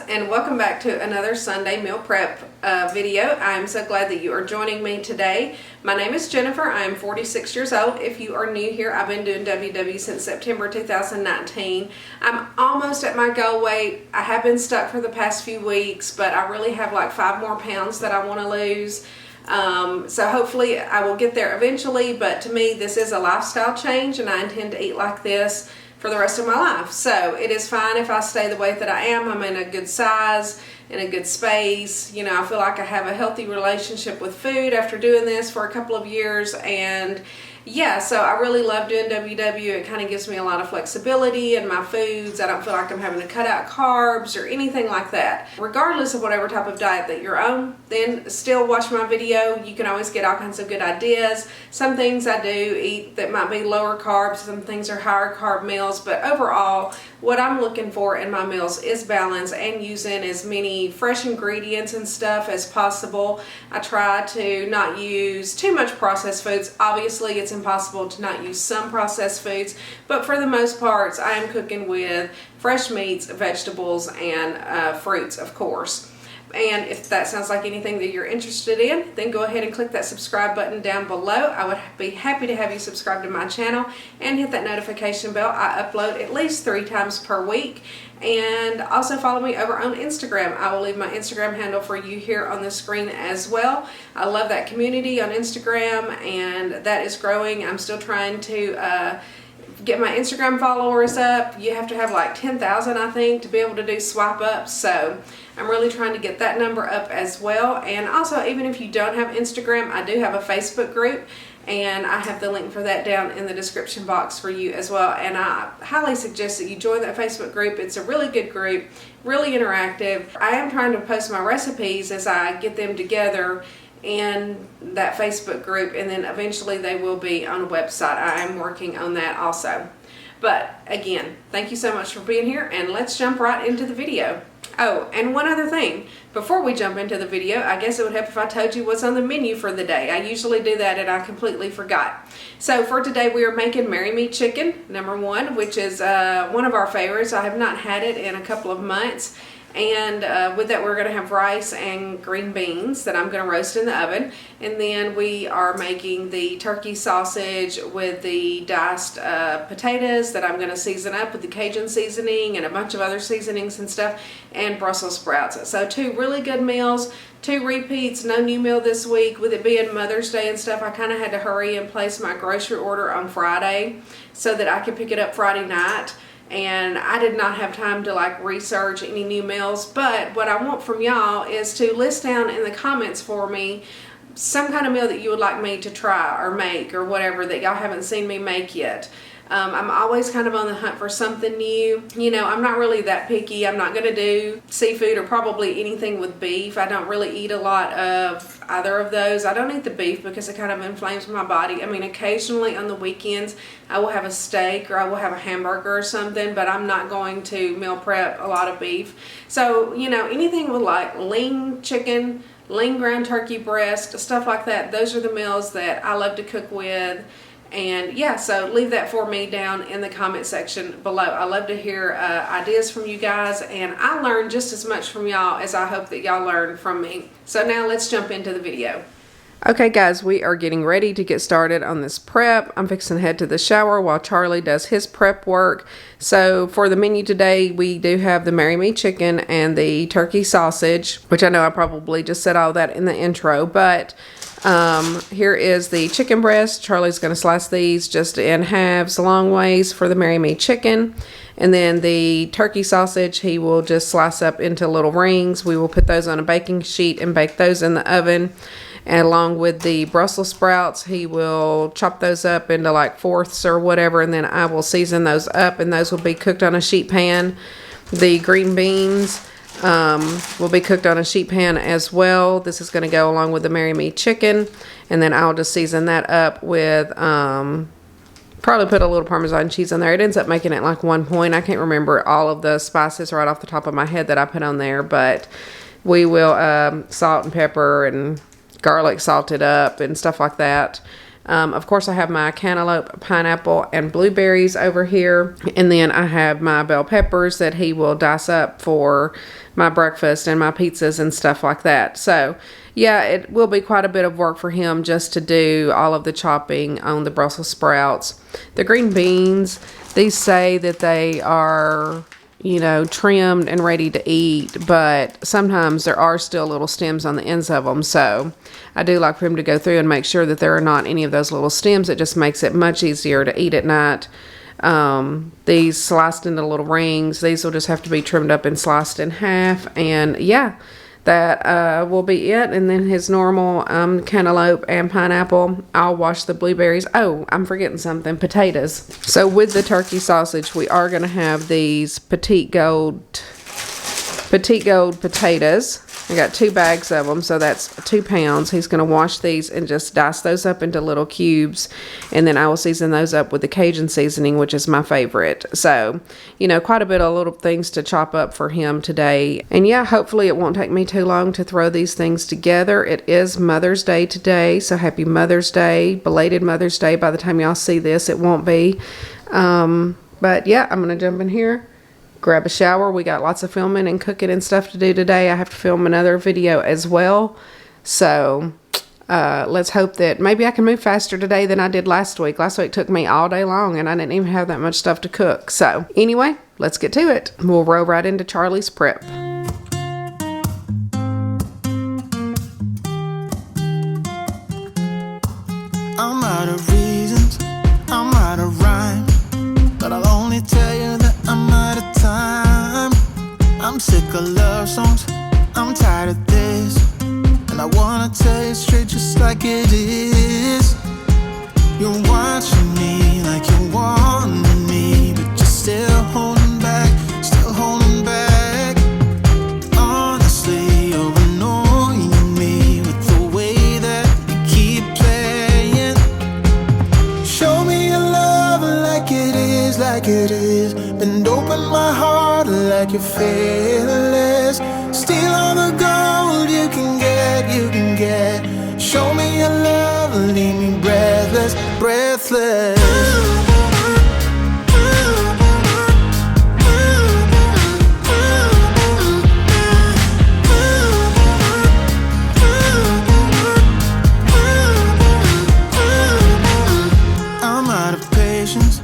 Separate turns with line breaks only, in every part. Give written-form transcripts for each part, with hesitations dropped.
and welcome back to another Sunday meal prep video. I'm so glad that you are joining me today. My name is Jennifer. I am 46 years old. If you are new here, I've been doing WW since September 2019. I'm almost at my goal weight. I have been stuck for the past few weeks, but I really have like 5 more pounds that I want to lose. So hopefully I will get there eventually, but to me this is a lifestyle change and I intend to eat like this for the rest of my life. So it is fine if I stay the weight that I am. I'm in a good size, in a good space. You know, I feel like I have a healthy relationship with food after doing this for a couple of years, and yeah, so I really love doing WW. It kind of gives me a lot of flexibility in my foods. I don't feel like I'm having to cut out carbs or anything like that. Regardless of whatever type of diet that you're on, then still watch my video. You can always get all kinds of good ideas. Some things I do eat that might be lower carbs, some things are higher carb meals, but overall, what I'm looking for in my meals is balance and using as many fresh ingredients and stuff as possible. I try to not use too much processed foods. Obviously, it's impossible to not use some processed foods, but for the most part, I am cooking with fresh meats, vegetables, and fruits, of course. And if that sounds like anything that you're interested in, then go ahead and click that subscribe button down below. I would be happy to have you subscribe to my channel and hit that notification bell. I upload at least 3 times per week. And also follow me over on Instagram. I will leave my Instagram handle for you here on the screen as well. I love that community on Instagram, and that is growing. I'm still trying to get my Instagram followers up. You have to have like 10,000, I think, to be able to do swipe ups. So I'm really trying to get that number up as well. And also, even if you don't have Instagram, I do have a Facebook group, and I have the link for that down in the description box for you as well. And I highly suggest that you join that Facebook group. It's a really good group, really interactive. I am trying to post my recipes as I get them together in that Facebook group, and then eventually they will be on a website. I am working on that also. But again, thank you so much for being here, and let's jump right into the video. Oh, and one other thing, before we jump into the video, I guess it would help if I told you what's on the menu for the day. I usually do that and I completely forgot. So for today we are making Marry Me Chicken, #1, which is one of our favorites. I have not had it in a couple of months. And with that, we're going to have rice and green beans that I'm going to roast in the oven. And then we are making the turkey sausage with the diced potatoes that I'm going to season up with the Cajun seasoning and a bunch of other seasonings and stuff, and Brussels sprouts. So 2 really good meals, 2 repeats, no new meal this week. With it being Mother's Day and stuff, I kind of had to hurry and place my grocery order on Friday so that I could pick it up Friday night. And I did not have time to like research any new meals, but what I want from y'all is to list down in the comments for me some kind of meal that you would like me to try or make or whatever that y'all haven't seen me make yet. I'm always kind of on the hunt for something new. You know, I'm not really that picky. I'm not going to do seafood or probably anything with beef. I don't really eat a lot of either of those. I don't eat the beef because it kind of inflames my body. I mean, occasionally on the weekends I will have a steak or I will have a hamburger or something, but I'm not going to meal prep a lot of beef. So, you know, anything with like lean chicken, lean ground turkey breast, stuff like that, those are the meals that I love to cook with. And yeah, so leave that for me down in the comment section below. I love to hear ideas from you guys, and I learn just as much from y'all as I hope that y'all learn from me. So now let's jump into the video. Okay guys, we are getting ready to get started on this prep. I'm fixing to head to the shower while Charlie does his prep work. So for the menu today, we do have the Marry Me Chicken and the turkey sausage, which I know I probably just said all that in the intro, but here is the chicken breast. Charlie's going to slice these just in halves long ways for the Marry Me Chicken. And then the turkey sausage, he will just slice up into little rings. We will put those on a baking sheet and bake those in the oven. And along with the Brussels sprouts, he will chop those up into like fourths or whatever, and then I will season those up, and those will be cooked on a sheet pan. The green beans will be cooked on a sheet pan as well. This is going to go along with the Marry Me Chicken, and then I'll just season that up with probably put a little Parmesan cheese on there. It ends up making it like 1 point. I can't remember all of the spices right off the top of my head that I put on there, but we will salt and pepper and garlic salted up and stuff like that. Of course, I have my cantaloupe, pineapple, and blueberries over here. And then I have my bell peppers that he will dice up for my breakfast and my pizzas and stuff like that. So, yeah, it will be quite a bit of work for him just to do all of the chopping on the Brussels sprouts. The green beans, these say that they are, you know, trimmed and ready to eat, but sometimes there are still little stems on the ends of them. So I do like for him to go through and make sure that there are not any of those little stems. It just makes it much easier to eat at night. These sliced into little rings, these will just have to be trimmed up and sliced in half. And yeah, that will be it. And then his normal cantaloupe and pineapple. I'll wash the blueberries. Oh, I'm forgetting something. Potatoes. So with the turkey sausage, we are going to have these petite gold potatoes. I got 2 bags of them, so that's 2 pounds. He's going to wash these and just dice those up into little cubes, and then I will season those up with the Cajun seasoning, which is my favorite. So, you know, quite a bit of little things to chop up for him today. And yeah, hopefully it won't take me too long to throw these things together. It is Mother's Day today, so happy Mother's Day, belated Mother's Day. By the time y'all see this, it won't be. But yeah, I'm going to jump in here, grab a shower. We got lots of filming and cooking and stuff to do today. I have to film another video as well. So let's hope that maybe I can move faster today than I did last week. Last week took me all day long and I didn't even have that much stuff to cook. So anyway, let's get to it. We'll roll right into Charlie's prep.
I'm out of reasons, I'm out of rhyme, but I'll only tell you that I'm out of time. I'm sick of love songs, I'm tired of this, and I wanna tell you straight just like it is. You're watching me like you want me, but you're still holding back, still holding back. Honestly, you're annoying me with the way that you keep playing. Show me your love like it is, like it is. Bend open my heart like you're fearless. Steal all the gold you can get, you can get. Show me your love, leave me breathless, breathless. I'm out of patience,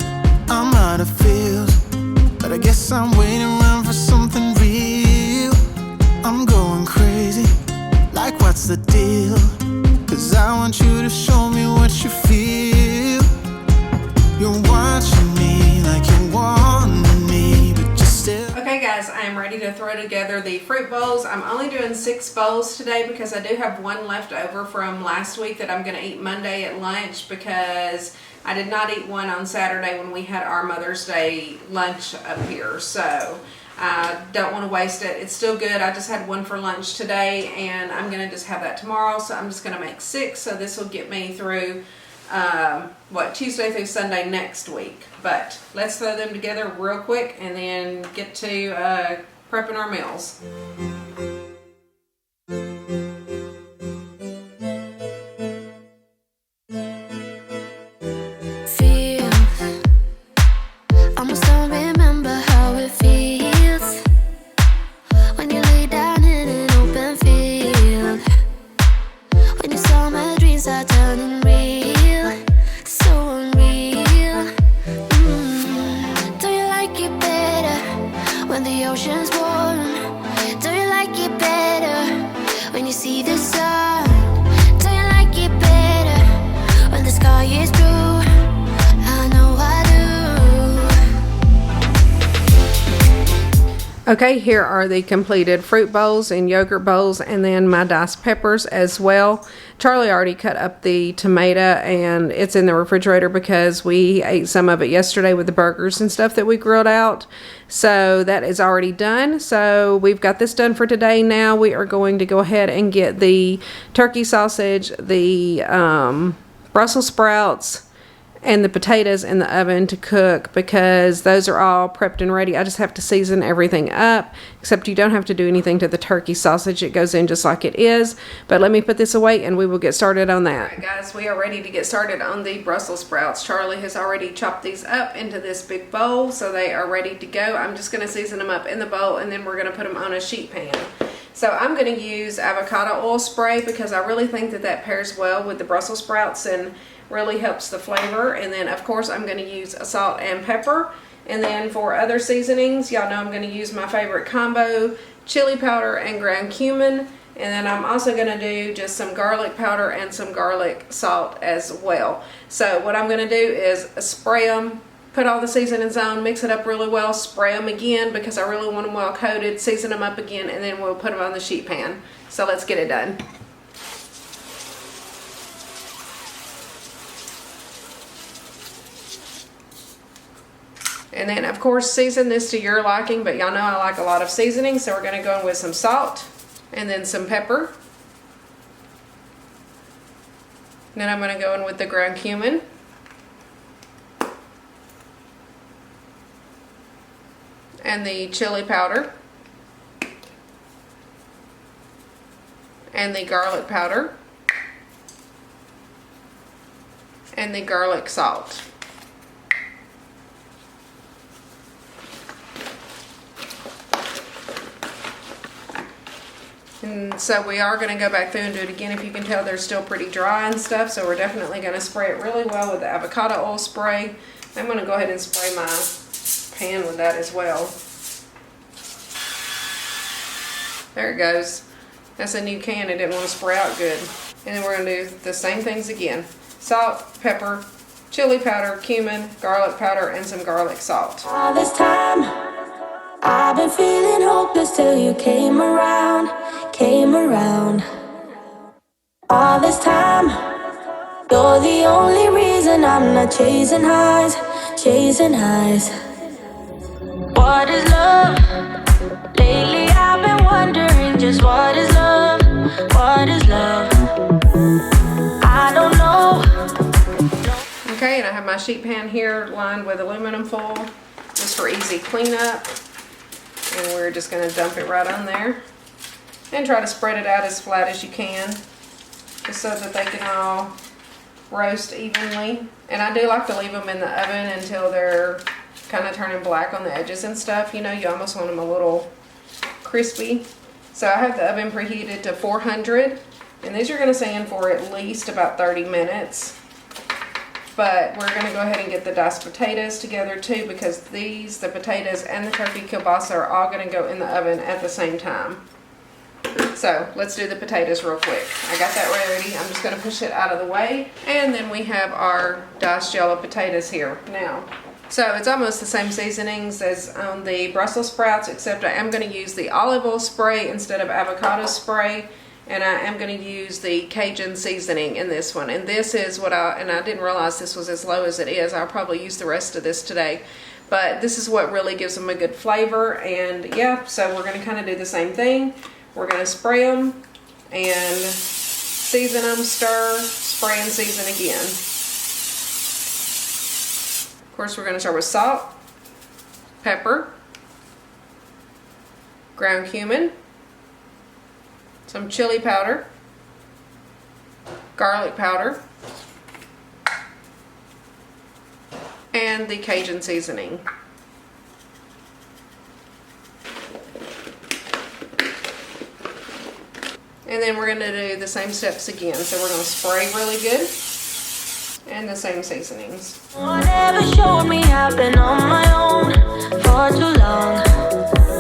I'm out of feels, but I guess I'm waiting around for something real. I'm going crazy, like what's the deal? 'Cause I want you to show me what you feel. You're watching me like you want me, but you're still...
Okay guys, I am ready to throw together the fruit bowls. I'm only doing 6 bowls today because I do have one left over from last week that I'm going to eat Monday at lunch, because I did not eat one on Saturday when we had our Mother's Day lunch up here. So I don't want to waste it. It's still good. I just had one for lunch today, and I'm going to just have that tomorrow. So I'm just going to make 6. So this will get me through, Tuesday through Sunday next week. But let's throw them together real quick and then get to prepping our meals. Okay, here are the completed fruit bowls and yogurt bowls, and then my diced peppers as well. Charlie already cut up the tomato, and it's in the refrigerator because we ate some of it yesterday with the burgers and stuff that we grilled out. So that is already done. So we've got this done for today. Now we are going to go ahead and get the turkey sausage, the Brussels sprouts, and the potatoes in the oven to cook because those are all prepped and ready. I just have to season everything up, except you don't have to do anything to the turkey sausage. It goes in just like it is. But let me put this away and we will get started on that. All right, guys, we are ready to get started on the Brussels sprouts. Charlie has already chopped these up into this big bowl, so they are ready to go. I'm just going to season them up in the bowl, and then we're going to put them on a sheet pan. So I'm going to use avocado oil spray because I really think that that pairs well with the Brussels sprouts and really helps the flavor. And then of course I'm going to use a salt and pepper. And then for other seasonings, y'all know I'm going to use my favorite combo, chili powder and ground cumin. And then I'm also going to do just some garlic powder and some garlic salt as well. So what I'm going to do is spray them, put all the seasonings on, mix it up really well, spray them again because I really want them well coated, season them up again, and then we'll put them on the sheet pan. So let's get it done. And then of course season this to your liking, but y'all know I like a lot of seasoning, so we're going to go in with some salt and then some pepper. And then I'm going to go in with the ground cumin. And the chili powder. And the garlic powder. And the garlic salt. And so we are going to go back through and do it again. If you can tell, they're still pretty dry and stuff, so we're definitely going to spray it really well with the avocado oil spray. I'm going to go ahead and spray my pan with that as well. There it goes. That's a new can. It didn't want to spray out good. And then we're going to do the same things again. Salt, pepper, chili powder, cumin, garlic powder, and some garlic salt.
All this time I've been feeling hopeless till you came around. All this time you're the only reason I'm not chasing highs. What is love? Lately I've been wondering just what is love? I don't know.
Okay, and I have my sheet pan here lined with aluminum foil just for easy cleanup. And we're just going to dump it right on there. And try to spread it out as flat as you can, just so that they can all roast evenly. And I do like to leave them in the oven until they're kind of turning black on the edges and stuff. You know, you almost want them a little crispy. So I have the oven preheated to 400, and these are going to stay in for at least about 30 minutes. But we're going to go ahead and get the diced potatoes together too, because these, the potatoes and the turkey kielbasa, are all going to go in the oven at the same time. So let's do the potatoes real quick. I got that ready. I'm just going to push it out of the way. And then we have our diced yellow potatoes here now. So it's almost the same seasonings as on the Brussels sprouts, except I am going to use the olive oil spray instead of avocado spray. And I am going to use the Cajun seasoning in this one. And this is what I didn't realize this was as low as it is. I'll probably use the rest of this today. But this is what really gives them a good flavor. And yeah, so we're going to kind of do the same thing. We're going to spray them and season them, stir, spray and season again. Of course, we're going to start with salt, pepper, ground cumin, some chili powder, garlic powder, and the Cajun seasoning. And then we're going to do the same steps again. So we're going to spray really good. And the same seasonings.
One never showed me I've been on my own for too long.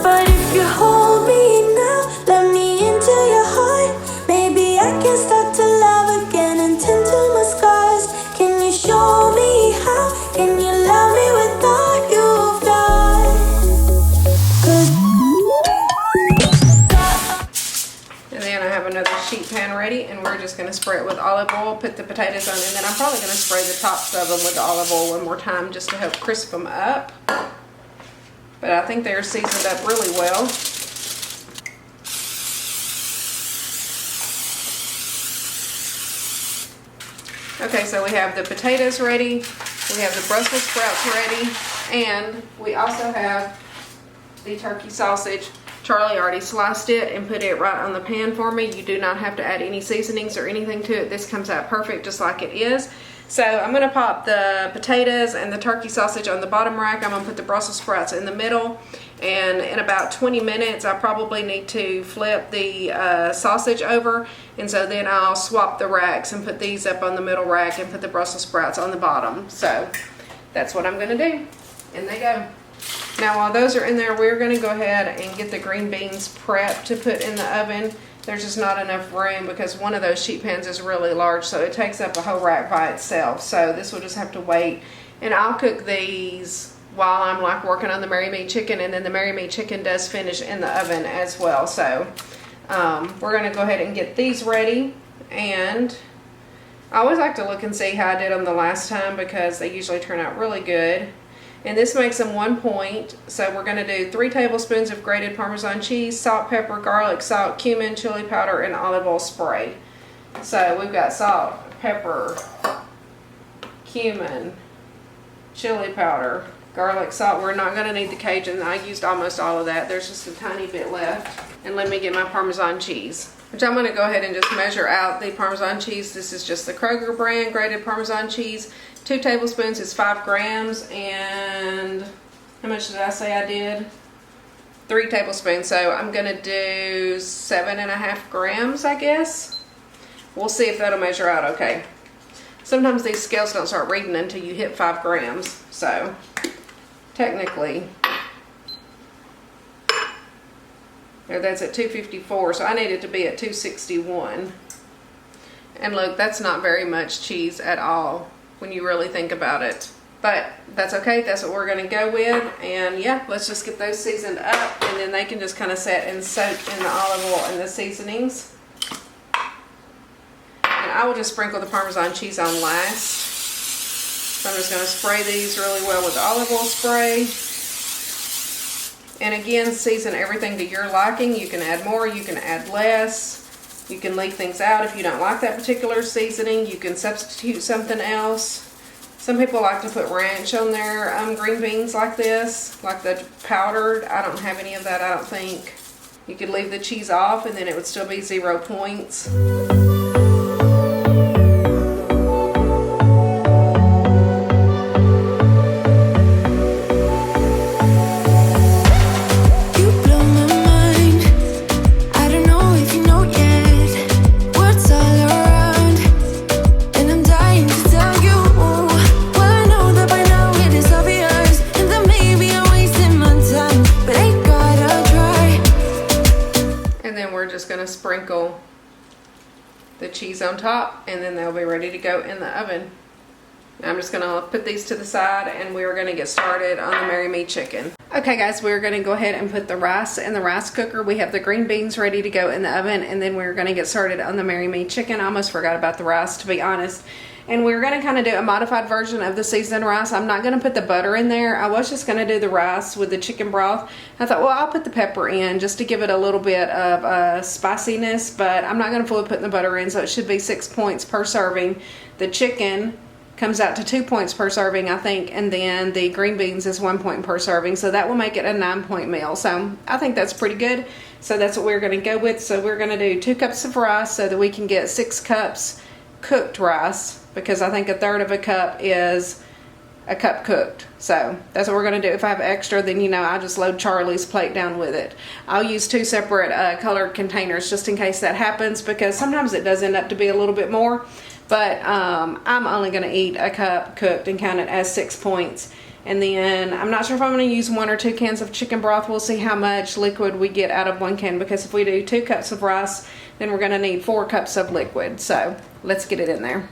But if you hold me now, let me into your heart. Maybe I can start to love again and tend to my scars. Can you show me how? Can you love me with all you've got? 'Cause
and then I have another sheet pan ready, and we're just going to spray it with olive oil, put the potatoes on, and then I'm probably going to spray the tops of them with the olive oil one more time just to help crisp them up. But I think they're seasoned up really well. Okay, so we have the potatoes ready, We have the Brussels sprouts ready, and we also have the turkey sausage. Charlie already sliced it and put it right on the pan for me. You do not have to add any seasonings or anything to it. This comes out perfect just like it is. So I'm going to pop the potatoes and the turkey sausage on the bottom rack. I'm going to put the Brussels sprouts in the middle. And in about 20 minutes, I probably need to flip the sausage over. And so then I'll swap the racks and put these up on the middle rack and put the Brussels sprouts on the bottom. So that's what I'm going to do. In they go. Now while those are in there, we're going to go ahead and get the green beans prepped to put in the oven. There's just not enough room because one of those sheet pans is really large, so it takes up a whole rack by itself. So this will just have to wait. And I'll cook these while I'm like working on the Mary Me chicken, and then the Mary Me chicken does finish in the oven as well. So we're going to go ahead and get these ready. And I always like to look and see how I did them the last time because they usually turn out really good. And this makes them 1 point. So we're going to do 3 tablespoons of grated Parmesan cheese, salt, pepper, garlic salt, cumin, chili powder, and olive oil spray. So we've got salt, pepper, cumin, chili powder, garlic salt. We're not going to need the Cajun. I used almost all of that. There's just a tiny bit left. And let me get my Parmesan cheese, which I'm going to go ahead and just measure out the Parmesan cheese. This is just the Kroger brand grated Parmesan cheese. 2 tablespoons is 5 grams, and how much did I say I did? 3 tablespoons, so I'm gonna do 7.5 grams, I guess. We'll see if that'll measure out okay. Sometimes these scales don't start reading until you hit 5 grams, so technically, there, that's at 254, so I need it to be at 261. And look, that's not very much cheese at all when you really think about it, but that's okay. That's what we're going to go with. And yeah, let's just get those seasoned up, and then they can just kind of set and soak in the olive oil and the seasonings. And I will just sprinkle the Parmesan cheese on last. So I'm just going to spray these really well with the olive oil spray. And again, season everything to your liking. You can add more, you can add less. You can leave things out if you don't like that particular seasoning. You can substitute something else. Some people like to put ranch on their green beans like this, like the powdered. I don't have any of that, I don't think. You could leave the cheese off and then it would still be 0 points. Going to sprinkle the cheese on top, and then they'll be ready to go in the oven. Now I'm just going to put these to the side, and we're going to get started on the Mary Me chicken. Okay guys, we're going to go ahead and put the rice in the rice cooker. We have the green beans ready to go in the oven, and then we're going to get started on the Mary Me chicken. I almost forgot about the rice, to be honest. And we're going to kind of do a modified version of the seasoned rice. I'm not going to put the butter in there. I was just going to do the rice with the chicken broth. I thought, well, I'll put the pepper in just to give it a little bit of spiciness, but I'm not going to fully put the butter in, so it should be 6 points per serving. The chicken comes out to 2 points per serving, I think, and then the green beans is 1 point per serving, so that will make it a 9-point meal. So I think that's pretty good. So that's what we're going to go with. So we're going to do 2 cups of rice so that we can get 6 cups cooked rice, because I think 1/3 of a cup is a cup cooked. So that's what we're going to do. If I have extra, then, you know, I just load Charlie's plate down with it. I'll use 2 separate colored containers just in case that happens, because sometimes it does end up to be a little bit more. But I'm only going to eat a cup cooked and count it as 6 points. And then I'm not sure if I'm going to use 1 or 2 cans of chicken broth. We'll see how much liquid we get out of 1 can, because if we do 2 cups of rice, then we're going to need 4 cups of liquid. So let's get it in there.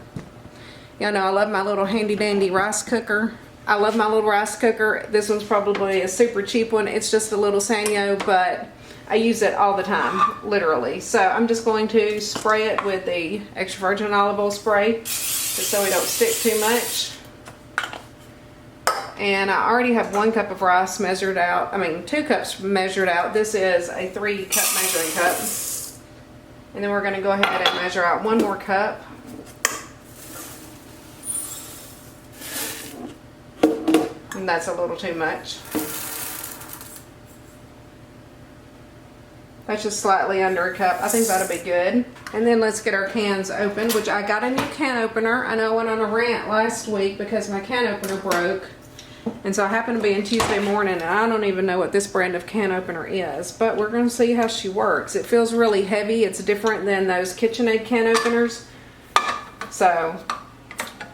Y'all know I love my little handy dandy rice cooker. I love my little rice cooker. This one's probably a super cheap one. It's just a little Sanyo, but I use it all the time, literally. So I'm just going to spray it with the extra virgin olive oil spray, just so we don't stick too much. And I already have 1 cup of rice measured out. I mean, 2 cups measured out. This is a 3-cup measuring cup. And then we're going to go ahead and measure out 1 more cup. And that's a little too much. That's just slightly under a cup. I think that'll be good. And then let's get our cans open, which I got a new can opener. I know I went on a rant last week because my can opener broke. And so I happened to be in Tuesday morning, and I don't even know what this brand of can opener is. But we're going to see how she works. It feels really heavy. It's different than those KitchenAid can openers. So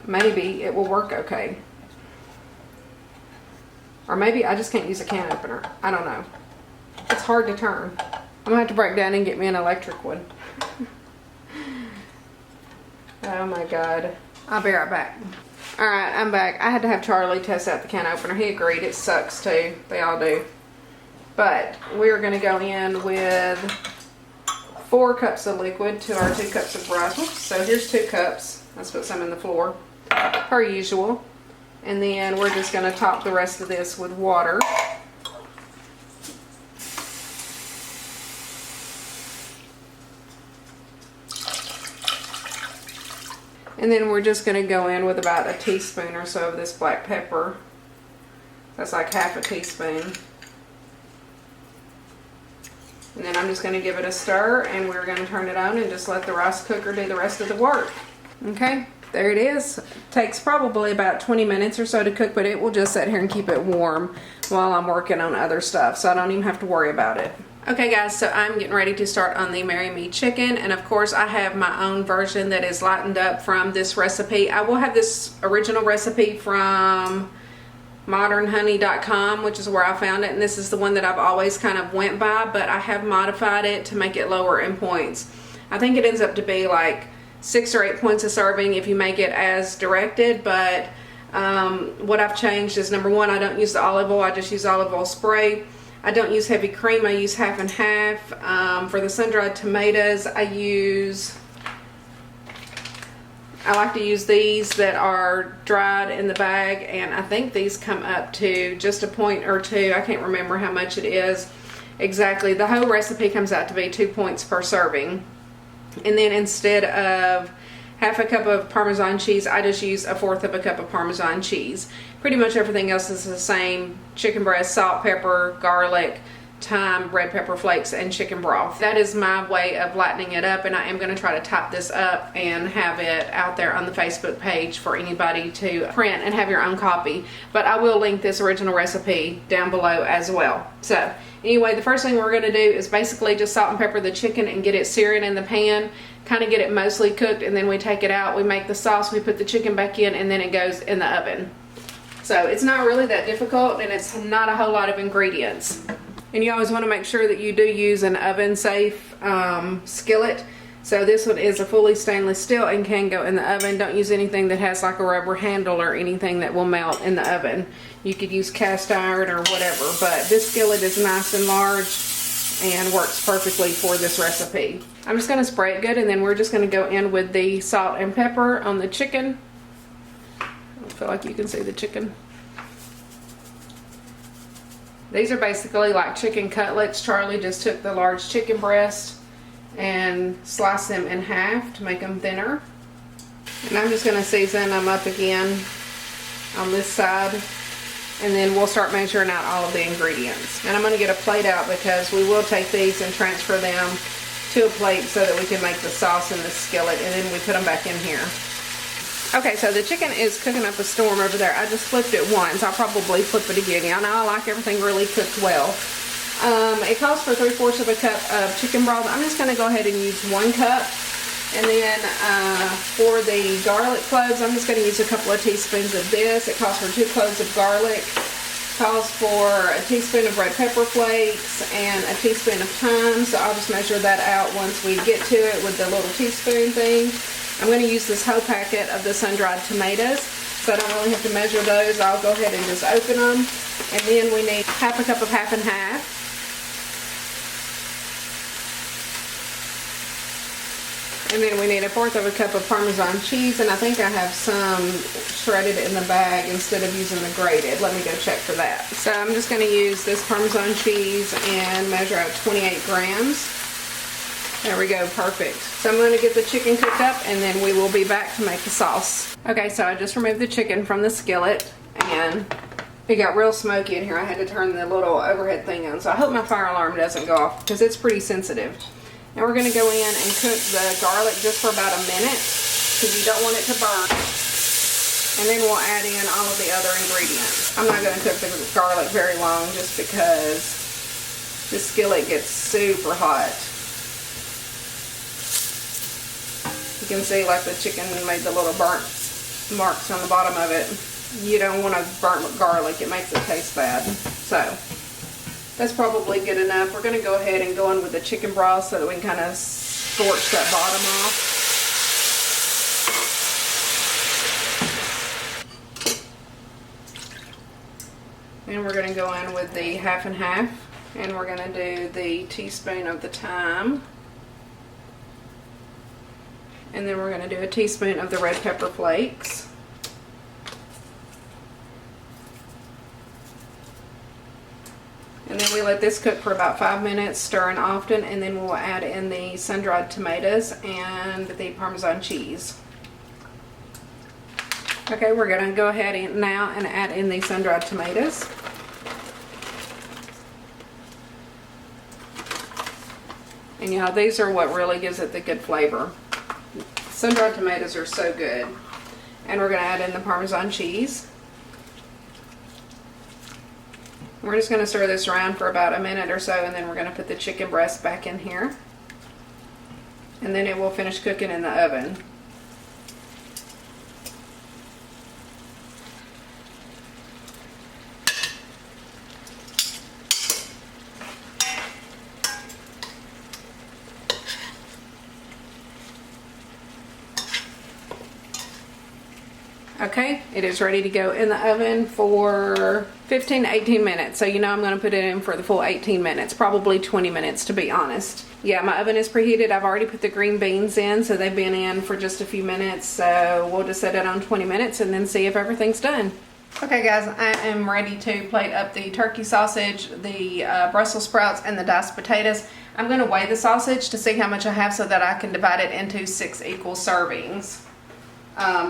maybe it will work okay. Or maybe I just can't use a can opener. I don't know. It's hard to turn. I'm going to have to break down and get me an electric one. Oh my God. I'll be right back. Alright, I'm back. I had to have Charlie test out the can opener. He agreed. It sucks too. They all do. But we're going to go in with 4 cups of liquid to our 2 cups of rice. Oops, so here's 2 cups. Let's put some in the floor, per usual. And then we're just going to top the rest of this with water. And then we're just going to go in with about a teaspoon or so of this black pepper. That's like half a teaspoon. And then I'm just going to give it a stir, and we're going to turn it on and just let the rice cooker do the rest of the work. Okay, there it is. It takes probably about 20 minutes or so to cook, but it will just sit here and keep it warm while I'm working on other stuff, so I don't even have to worry about it. Okay guys, so I'm getting ready to start on the Marry Me chicken, and of course I have my own version that is lightened up from this recipe. I will have this original recipe from modernhoney.com, which is where I found it, and this is the one that I've always kind of went by, but I have modified it to make it lower in points. I think it ends up to be like 6 or 8 points a serving if you make it as directed, but what I've changed is, number one, I don't use the olive oil, I just use olive oil spray. I don't use heavy cream, I use half and half. For the sun-dried tomatoes, I like to use these that are dried in the bag, and I think these come up to just a point or 2. I can't remember how much it is exactly. The whole recipe comes out to be 2 points per serving. And then instead of half a cup of Parmesan cheese, I just use 1/4 of a cup of Parmesan cheese. Pretty much everything else is the same. Chicken breast, salt, pepper, garlic, thyme, red pepper flakes, and chicken broth. That is my way of lightening it up, and I am going to try to type this up and have it out there on the Facebook page for anybody to print and have your own copy. But I will link this original recipe down below as well. So anyway, the first thing we're going to do is basically just salt and pepper the chicken and get it searing in the pan, kind of get it mostly cooked, and then we take it out, we make the sauce, we put the chicken back in, and then it goes in the oven. So it's not really that difficult, and it's not a whole lot of ingredients. And you always want to make sure that you do use an oven safe skillet. So this one is a fully stainless steel and can go in the oven. Don't use anything that has like a rubber handle or anything that will melt in the oven. You could use cast iron or whatever, but this skillet is nice and large and works perfectly for this recipe. I'm just going to spray it good, and then we're just going to go in with the salt and pepper on the chicken. I feel like you can see the chicken. These are basically like chicken cutlets. Charlie just took the large chicken breast and sliced them in half to make them thinner. And I'm just going to season them up again on this side, and then we'll start measuring out all of the ingredients. And I'm going to get a plate out because we will take these and transfer them to a plate so that we can make the sauce in the skillet, and then we put them back in here. Okay, so the chicken is cooking up a storm over there. I just flipped it once. I'll probably flip it again. Y'all know I like everything really cooked well. It calls for 3/4 of a cup of chicken broth. I'm just going to go ahead and use 1 cup. And then for the garlic cloves, I'm just going to use a couple of teaspoons of this. It calls for 2 cloves of garlic. Calls for a teaspoon of red pepper flakes and a teaspoon of thyme. So I'll just measure that out once we get to it with the little teaspoon thing. I'm going to use this whole packet of the sun-dried tomatoes, so I don't really have to measure those. I'll go ahead and just open them. And then we need half a cup of half and half. And then we need 1/4 of a cup of Parmesan cheese, and I think I have some shredded in the bag instead of using the grated. Let me go check for that. So I'm just going to use this Parmesan cheese and measure out 28 grams. There we go, perfect. So I'm going to get the chicken cooked up, and then we will be back to make the sauce. Okay, so I just removed the chicken from the skillet, and It got real smoky in here. I had to turn the little overhead thing on. So I hope my fire alarm doesn't go off because it's pretty sensitive. Now we're going to go in and cook the garlic just for about a minute because you don't want it to burn. And then we'll add in all of the other ingredients. I'm not going to cook the garlic very long just because the skillet gets super hot. You can see like the chicken made the little burnt marks on the bottom of it. You don't want to burn garlic, it makes it taste bad. So that's probably good enough. We're going to go ahead and go in with the chicken broth so that we can kind of scorch that bottom off. And we're going to go in with the half and half, and we're going to do the teaspoon of the thyme. And then we're going to do a teaspoon of the red pepper flakes. And then we let this cook for about 5 minutes, stirring often, and then we'll add in the sun-dried tomatoes and the Parmesan cheese. Okay, we're going to go ahead now and add in the sun-dried tomatoes. And you know, these are what really gives it the good flavor. Sun-dried tomatoes are so good. And we're going to add in the Parmesan cheese. We're just going to stir this around for about a minute or so, and then we're going to put the chicken breast back in here. And then it will finish cooking in the oven. Okay, it is ready to go in the oven for 15 to 18 minutes. So you know I'm going to put it in for the full 18 minutes, probably 20 minutes to be honest. Yeah, my oven is preheated. I've already put the green beans in, so they've been in for just a few minutes. So we'll just set it on 20 minutes and then see if everything's done. Okay guys, I am ready to plate up the turkey sausage, the Brussels sprouts, and the diced potatoes. I'm going to weigh the sausage to see how much I have so that I can divide it into 6 equal servings.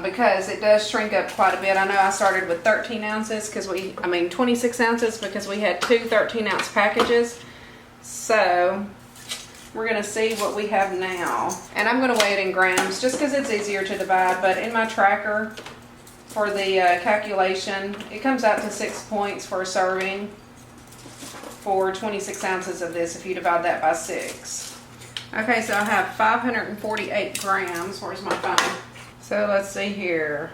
Because it does shrink up quite a bit. I know I started with 13 ounces because 26 ounces because we had 2 13-ounce packages. So we're going to see what we have now. And I'm going to weigh it in grams just because it's easier to divide. But in my tracker for the calculation, it comes out to 6 points for a serving for 26 ounces of this if you divide that by 6. Okay, so I have 548 grams. Where's my phone? So let's see here,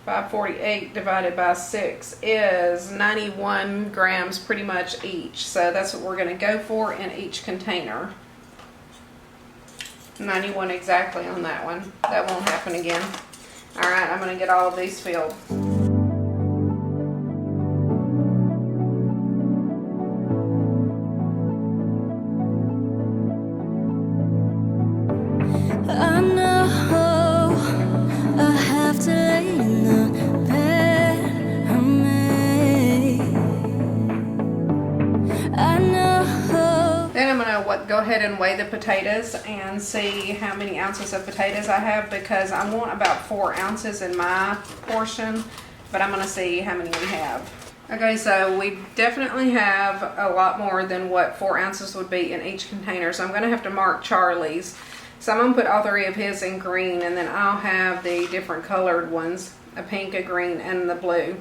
548 divided by 6 is 91 grams pretty much each. So that's what we're going to go for in each container. 91 exactly on that one. That won't happen again. Alright, I'm going to get all of these filled. Go ahead and weigh the potatoes and see how many ounces of potatoes I have because I want about 4 ounces in my portion, but I'm going to see how many we have. Okay, so we definitely have a lot more than what 4 ounces would be in each container, so I'm going to have to mark Charlie's. So I'm going to put all 3 of his in green, and then I'll have the different colored ones, a pink, a green, and the blue.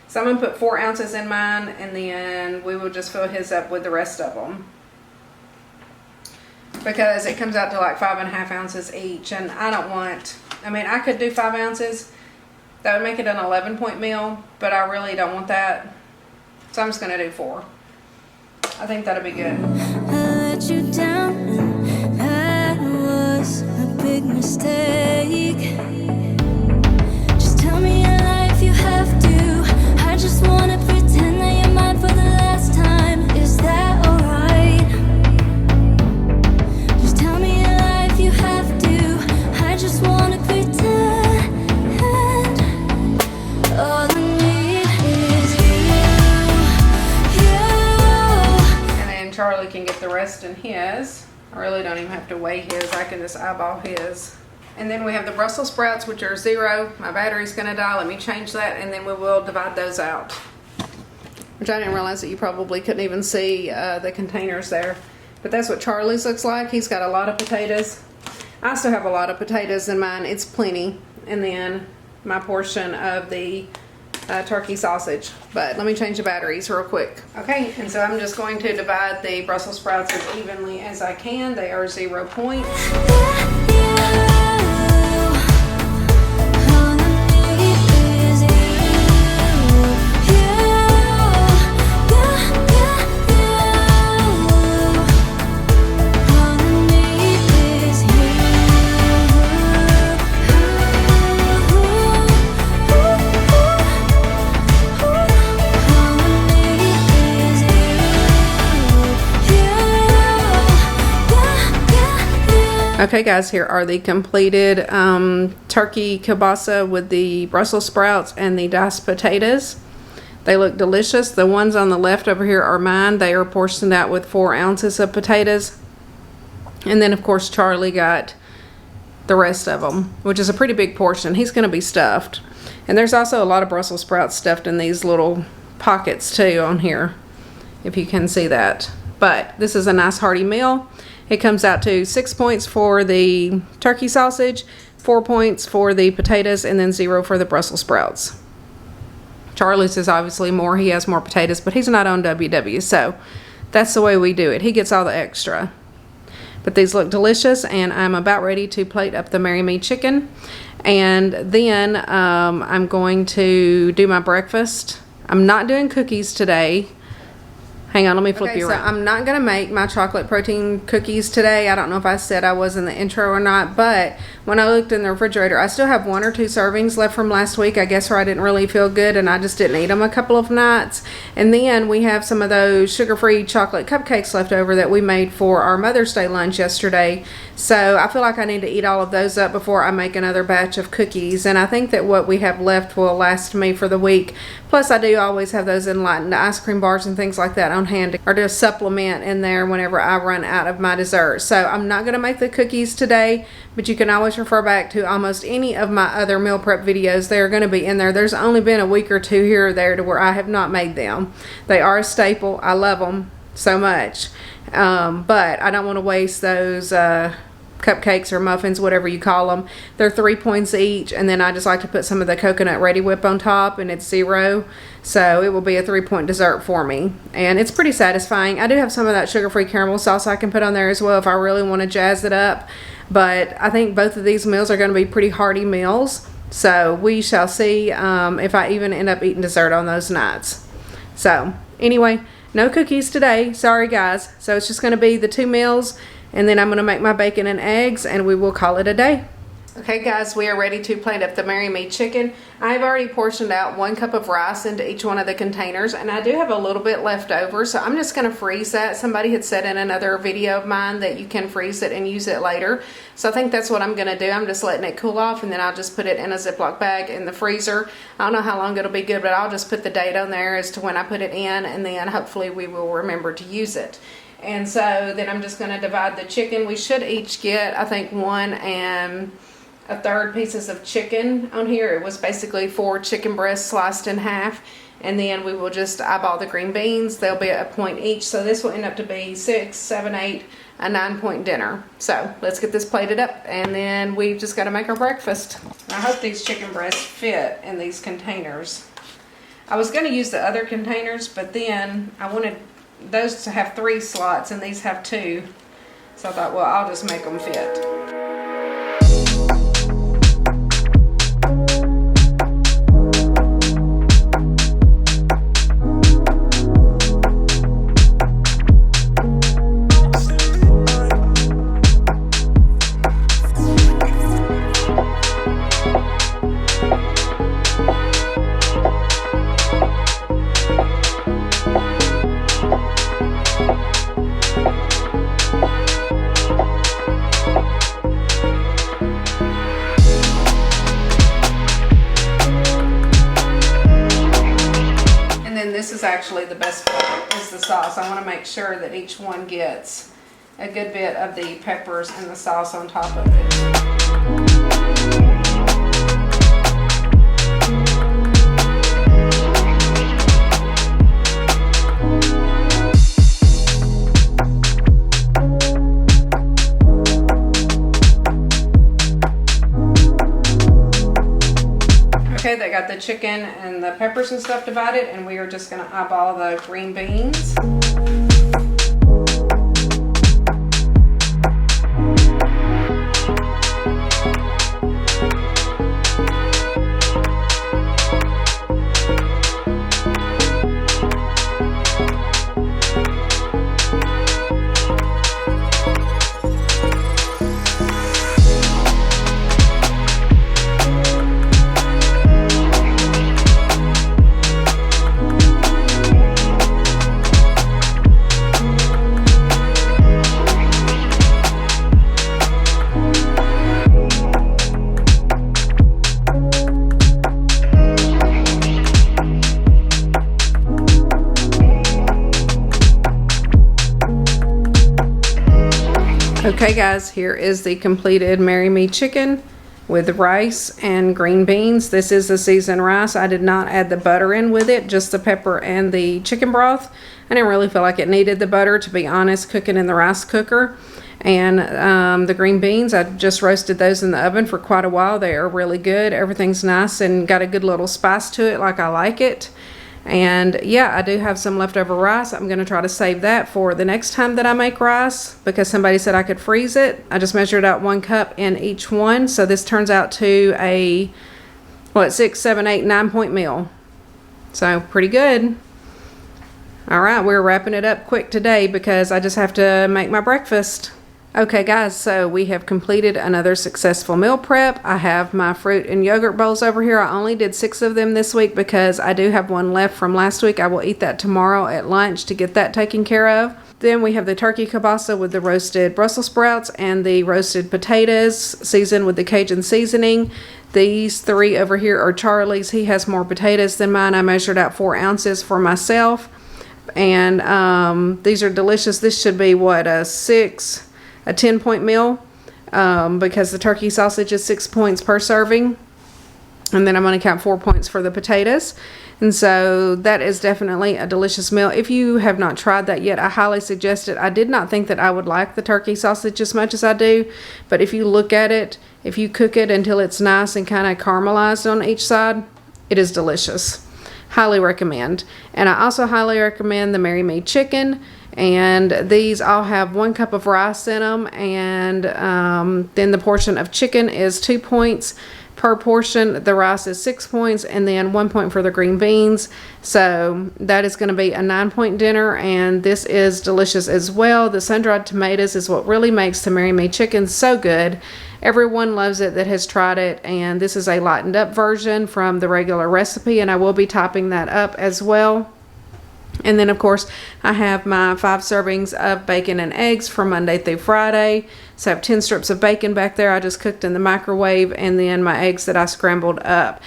So I'm going to put 4 ounces in mine, and then we will just fill his up with the rest of them. Because it comes out to like 5.5 ounces each, and I don't want, I could do 5 ounces. That would make it an 11-point meal, but I really don't want that. So I'm just going to do 4. I think that'll be good.
I let you down, and that was a big mistake. Just tell me your life, you have to. I just want to pretend that you're mine for the last time. Is that alright? Just wanna pretend all I need is you.
And then Charlie can get the rest in his. I really don't even have to weigh his. I can just eyeball his. And then we have the Brussels sprouts, which are 0. My battery's gonna die. Let me change that, and then we will divide those out. which I didn't realize that you probably couldn't even see the containers there. But that's what Charlie's looks like. He's got a lot of potatoes. I still have a lot of potatoes in mine. It's plenty. And then my portion of the turkey sausage. But let me change the batteries real quick. Okay, and so I'm just going to divide the Brussels sprouts as evenly as I can. They are 0 points. Okay guys, here are the completed turkey kielbasa with the Brussels sprouts and the diced potatoes. They look delicious. The ones on the left over here are mine. They are portioned out with 4 ounces of potatoes. And then of course Charlie got the rest of them, which is a pretty big portion. He's going to be stuffed. And there's also a lot of Brussels sprouts stuffed in these little pockets too on here, if you can see that. But this is a nice hearty meal. It comes out to 6 points for the turkey sausage, 4 points for the potatoes, and then 0 for the Brussels sprouts. Charlie's is obviously more. He has more potatoes, but he's not on WW, so that's the way we do it. He gets all the extra. But these look delicious, and I'm about ready to plate up the Marry Me chicken. And then I'm going to do my breakfast. I'm not doing cookies today. Hang on, let me flip you around. So I'm not going to make my chocolate protein cookies today. I don't know if I said I was in the intro or not, but when I looked in the refrigerator, I still have 1 or 2 servings left from last week, I guess, where I didn't really feel good and I just didn't eat them a couple of nights. And then we have some of those sugar-free chocolate cupcakes left over that we made for our Mother's Day lunch yesterday. So I feel like I need to eat all of those up before I make another batch of cookies. And I think that what we have left will last me for the week. Plus, I do always have those enlightened ice cream bars and things like that on hand, or to supplement in there whenever I run out of my dessert. So I'm not going to make the cookies today, but you can always refer back to almost any of my other meal prep videos. They're going to be in there. There's only been a week or 2 here or there to where I have not made them. They are a staple. I love them so much. But I don't want to waste those cupcakes or muffins, whatever you call them. They're 3 points each, and then I just like to put some of the coconut Ready Whip on top, and it's 0, so it will be a 3-point dessert for me, and it's pretty satisfying. I do have some of that sugar-free caramel sauce I can put on there as well if I really want to jazz it up, but I think both of these meals are going to be pretty hearty meals, so we shall see if I even end up eating dessert on those nights. So anyway, no cookies today, sorry guys. So it's just going to be the 2 meals, and then I'm going to make my bacon and eggs, and we will call it a day. Okay guys, we are ready to plate up the Marry Me chicken. I've already portioned out 1 cup of rice into each one of the containers, and I do have a little bit left over, so I'm just going to freeze that. Somebody had said in another video of mine that you can freeze it and use it later, so I think that's what I'm going to do. I'm just letting it cool off, and then I'll just put it in a Ziploc bag in the freezer. I don't know how long it'll be good, but I'll just put the date on there as to when I put it in, and then hopefully we will remember to use it. And so then I'm just going to divide the chicken. We should each get, I think, 1 1/3 pieces of chicken on here. It was basically 4 chicken breasts sliced in half. And then we will just eyeball the green beans. They'll be a point each. So this will end up to be 6, 7, 8, a 9-point dinner. So let's get this plated up, and then we've just got to make our breakfast. I hope these chicken breasts fit in these containers. I was going to use the other containers, but then I wanted those to have 3 slots, and these have 2. So I thought, well, I'll just make them fit. This is actually the best part, is the sauce. I want to make sure that each one gets a good bit of the peppers and the sauce on top of it. that got the chicken and the peppers and stuff divided, and we are just going to eyeball the green beans. Okay guys, here is the completed Marry Me chicken with rice and green beans. This is the seasoned rice. I did not add the butter in with it, just the pepper and the chicken broth. I didn't really feel like it needed the butter, to be honest, cooking in the rice cooker. And the green beans, I just roasted those in the oven for quite a while. They are really good. Everything's nice and got a good little spice to it like I like it. And yeah, I do have some leftover rice. I'm going to try to save that for the next time that I make rice, because somebody said I could freeze it. I just measured out 1 cup in each one. So this turns out to a, what, 6, 7, 8, 9 point meal. So pretty good. All right, we're wrapping it up quick today because I just have to make my breakfast. Okay guys, so we have completed another successful meal prep. I have my fruit and yogurt bowls over here. I only did 6 of them this week because I do have one left from last week. I will eat that tomorrow at lunch to get that taken care of. Then we have the turkey kielbasa with the roasted Brussels sprouts and the roasted potatoes seasoned with the Cajun seasoning. These 3 over here are Charlie's. He has more potatoes than mine. I measured out 4 ounces for myself. And these are delicious. This should be what, a 10 point meal, because the turkey sausage is 6 points per serving, and then I'm going to count 4 points for the potatoes. And so that is definitely a delicious meal. If you have not tried that yet, I highly suggest it. I did not think that I would like the turkey sausage as much as I do, but if you look at it, if you cook it until it's nice and kind of caramelized on each side, it is delicious. Highly recommend. And I also highly recommend the Marry Me chicken. And these all have 1 cup of rice in them, and then the portion of chicken is 2 points per portion. The rice is 6 points, and then 1 point for the green beans. So that is going to be a 9 point dinner, and this is delicious as well. The sun-dried tomatoes is what really makes the Marry Me chicken so good. Everyone loves it that has tried it, and this is a lightened up version from the regular recipe, and I will be topping that up as well. And then, of course, I have my 5 servings of bacon and eggs for Monday through Friday. So I have 10 strips of bacon back there I just cooked in the microwave, and then my eggs that I scrambled up.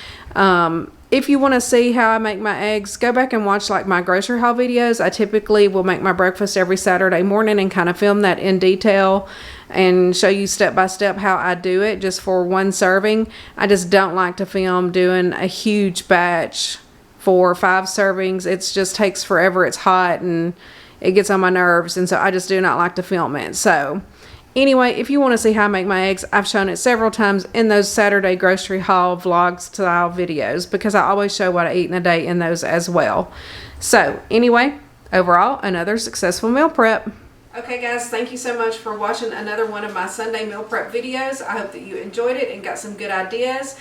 If you want to see how I make my eggs, go back and watch like my grocery haul videos. I typically will make my breakfast every Saturday morning and kind of film that in detail and show you step by step how I do it just for 1 serving. I just don't like to film doing a huge batch for 5 servings. It just takes forever. It's hot and it gets on my nerves, and so I just do not like to film it. So anyway, if you want to see how I make my eggs, I've shown it several times in those Saturday grocery haul vlog style videos, because I always show what I eat in a day in those as well. So anyway, overall, another successful meal prep. Okay guys, thank you so much for watching another one of my Sunday meal prep videos. I hope that you enjoyed it and got some good ideas.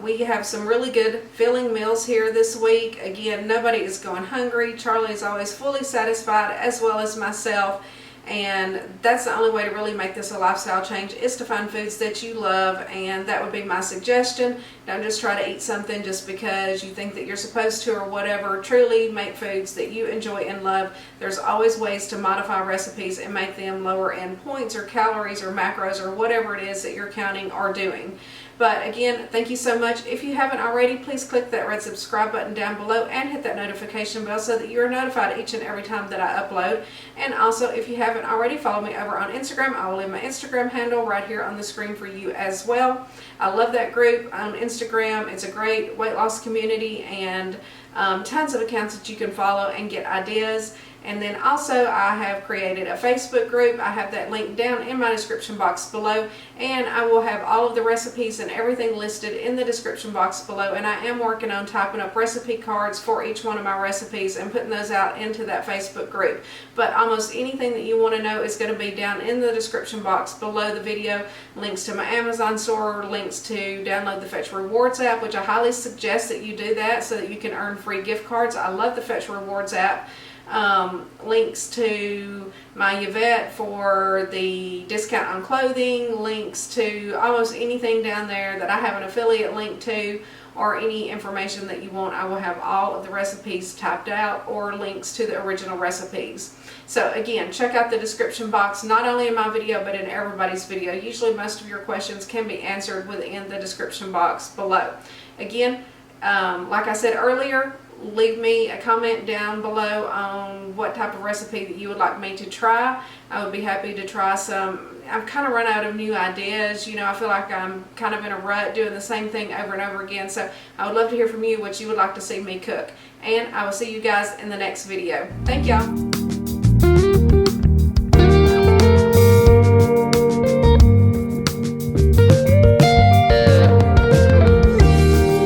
We have some really good filling meals here this week. Again, nobody is going hungry. Charlie is always fully satisfied, as well as myself. And that's the only way to really make this a lifestyle change, is to find foods that you love, and that would be my suggestion. Don't just try to eat something just because you think that you're supposed to or whatever. Truly make foods that you enjoy and love. There's always ways to modify recipes and make them lower in points or calories or macros or whatever it is that you're counting or doing. But again, thank you so much. If you haven't already, please click that red subscribe button down below and hit that notification bell so that you are notified each and every time that I upload. And also, if you haven't already, follow me over on Instagram. I will leave my Instagram handle right here on the screen for you as well. I love that group on Instagram. It's a great weight loss community, and tons of accounts that you can follow and get ideas. And then also I have created a Facebook group. I have that linked down in my description box below, and I will have all of the recipes and everything listed in the description box below. And I am working on typing up recipe cards for each one of my recipes and putting those out into that Facebook group. But almost anything that you want to know is going to be down in the description box below the video. Links to my Amazon store, links to download the Fetch Rewards app, which I highly suggest that you do that so that you can earn free gift cards. I love the Fetch Rewards app. Links to my Yvette for the discount on clothing, links to almost anything down there that I have an affiliate link to, or any information that you want. I will have all of the recipes typed out or links to the original recipes. So again, check out the description box, not only in my video but in everybody's video. Usually most of your questions can be answered within the description box below. Again, like I said earlier, leave me a comment down below on what type of recipe that you would like me to try. I would be happy to try some. I've kind of run out of new ideas. You know, I feel like I'm kind of in a rut doing the same thing over and over again. So I would love to hear from you what you would like to see me cook. And I will see you guys in the next video. Thank y'all.